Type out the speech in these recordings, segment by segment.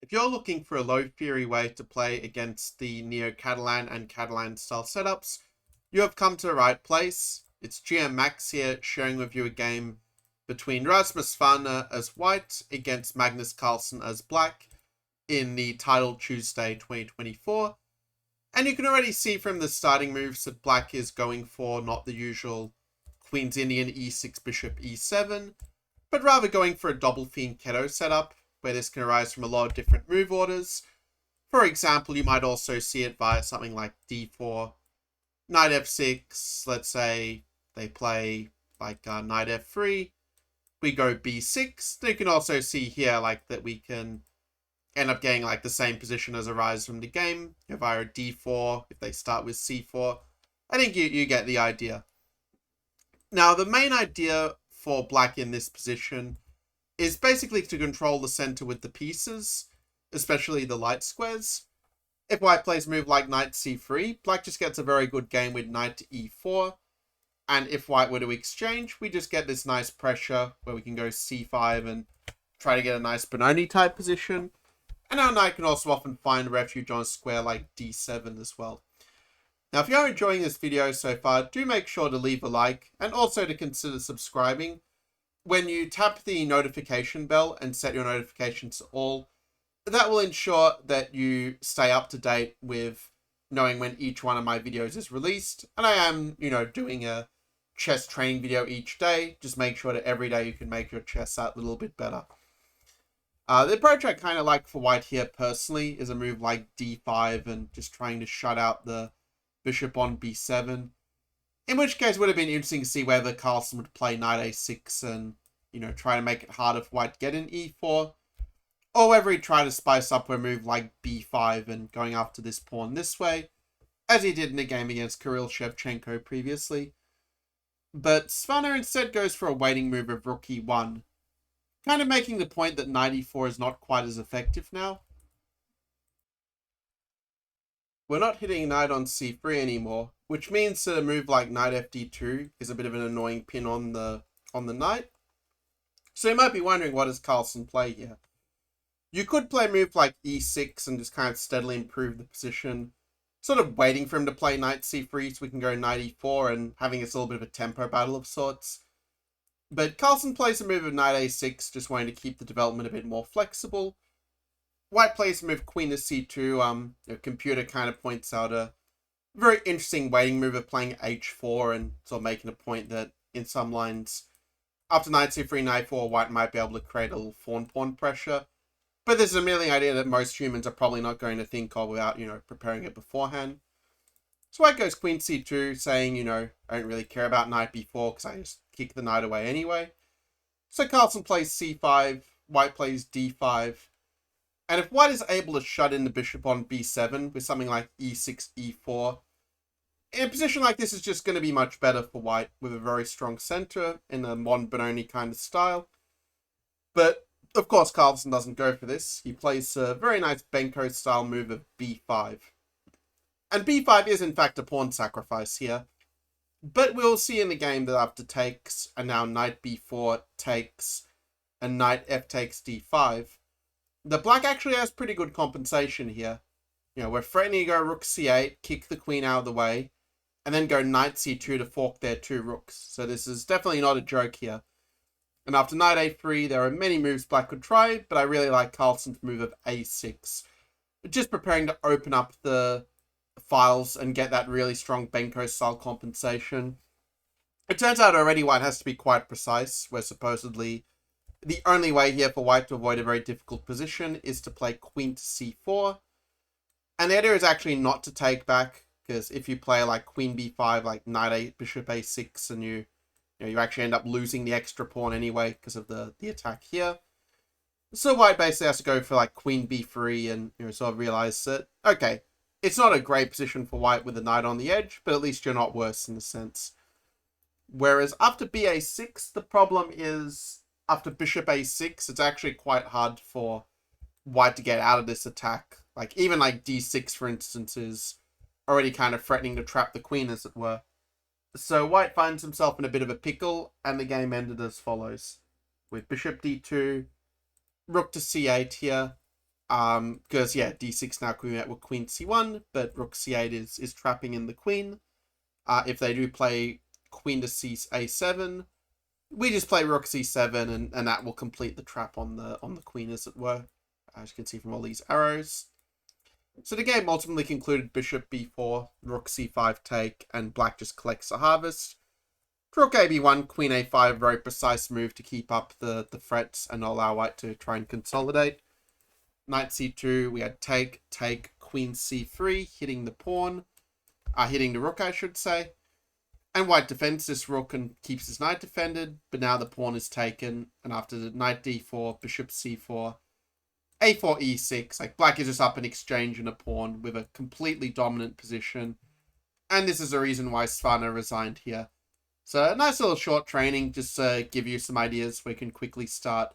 If you're looking for a low theory way to play against the Neo-Catalan and Catalan style setups, you have come to the right place. It's GM Max here, sharing with you a game between Rasmus Farner as white against Magnus Carlsen as black in the title Tuesday 2024. And you can already see from the starting moves that black is going for not the usual Queen's Indian e6 bishop e7, but rather going for a double Fianchetto setup, where this can arise from a lot of different move orders. For example, you might also see it via something like d4, knight f6, let's say they play like knight f3, we go b6. You can also see here like that we can end up getting like the same position as arises from the game via d4 if they start with c4. I think you get the idea. Now, the main idea for black in this position is basically to control the center with the pieces, especially the light squares. If white plays a move like knight c3, black just gets a very good game with knight to e4. And if white were to exchange, we just get this nice pressure where we can go c5 and try to get a nice Benoni type position. And our knight can also often find refuge on a square like d7 as well. Now, if you're enjoying this video so far, do make sure to leave a like and also to consider subscribing. When you tap the notification bell and set your notifications to all, that will ensure that you stay up to date with knowing when each one of my videos is released. And I am, doing a chess training video each day. Just make sure that every day you can make your chess out a little bit better. The approach I kind of like for white here personally is a move like d5 and just trying to shut out the bishop on b7. In which case, it would have been interesting to see whether Carlsen would play knight a6 and, try to make it harder for white to get an e4. Or whether he'd try to spice up a move like b5 and going after this pawn this way, as he did in the game against Kirill Shevchenko previously. But Svana instead goes for a waiting move of rook e1, kind of making the point that knight e4 is not quite as effective now. We're not hitting knight on c3 anymore, which means that a move like knight fd2 is a bit of an annoying pin on the knight. So you might be wondering, what does Carlsen play here? You could play a move like e6 and just kind of steadily improve the position, sort of waiting for him to play knight c3 so we can go knight e4 and having this little bit of a tempo battle of sorts. But Carlsen plays a move of knight a6, just wanting to keep the development a bit more flexible. White plays a move queen to c2. Computer kind of points out a very interesting waiting move of playing h4 and sort of making a point that in some lines, after knight c3, knight 4, white might be able to create a little pawn pressure. But this is a merely idea that most humans are probably not going to think of without, preparing it beforehand. So white goes queen c2, saying, I don't really care about knight b4 because I just kick the knight away anyway. So Carlsen plays c5, white plays d5. And if white is able to shut in the bishop on b7 with something like e6, e4, in a position like this is just going to be much better for white with a very strong center in a modern Benoni kind of style. But, of course, Carlsen doesn't go for this. He plays a very nice Benko style move of b5. And b5 is in fact a pawn sacrifice here. But we'll see in the game that after takes, and now knight b4 takes, and knight f takes d5, the black actually has pretty good compensation here. We're threatening to go rook c8, kick the queen out of the way, and then go knight c2 to fork their two rooks. So this is definitely not a joke here. And after knight a3, there are many moves black could try, but I really like Carlsen's move of a6. Just preparing to open up the files and get that really strong Benko style compensation. It turns out already white has to be quite precise, where supposedly the only way here for white to avoid a very difficult position is to play queen to c4. And the idea is actually not to take back, because if you play like queen b5, like knight a, bishop a6, and you actually end up losing the extra pawn anyway because of the attack here. So white basically has to go for like queen b3 and sort of realize that, okay, it's not a great position for white with the knight on the edge, but at least you're not worse in a sense. Whereas after ba6, the problem is after bishop a6, it's actually quite hard for white to get out of this attack. Like even like d6, for instance, is already kind of threatening to trap the queen, as it were. So white finds himself in a bit of a pickle, and the game ended as follows. With bishop d2, rook to c8 here. Because, yeah, d6 now can be met with queen c1, but rook c8 is trapping in the queen. If they do play queen to a7, we just play rook c7, and that will complete the trap on the queen, as it were, as you can see from all these arrows. So the game ultimately concluded bishop b4, rook c5 take, and black just collects a harvest. Rook ab1, queen a5, very precise move to keep up the threats and allow white to try and consolidate. Knight c2, we had take, queen c3, hitting the pawn, hitting the rook, I should say. And white defends this rook and keeps his knight defended, but now the pawn is taken, and after the knight d4, bishop c4, a4, e6, like black is just up an exchange and a pawn with a completely dominant position. And this is the reason why Svana resigned here. So a nice little short training, just to give you some ideas where you can quickly start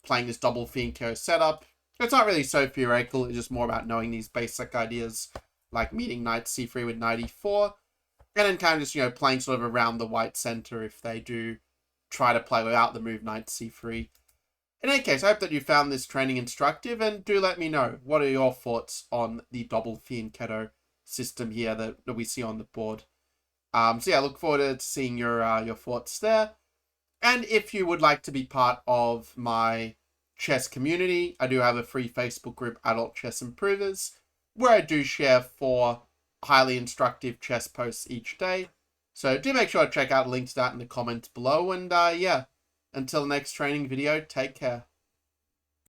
playing this double Fianchetto setup. It's not really so theoretical, it's just more about knowing these basic ideas, like meeting knight c3 with knight e4, and then kind of just, playing sort of around the white center if they do try to play without the move knight c3. In any case, I hope that you found this training instructive, and do let me know, what are your thoughts on the double Fianchetto system here that we see on the board. So yeah, look forward to seeing your thoughts there. And if you would like to be part of my chess community, I do have a free Facebook group, Adult Chess Improvers, where I do share 4 highly instructive chess posts each day. So do make sure to check out the link to that in the comments below. And yeah, until the next training video, take care.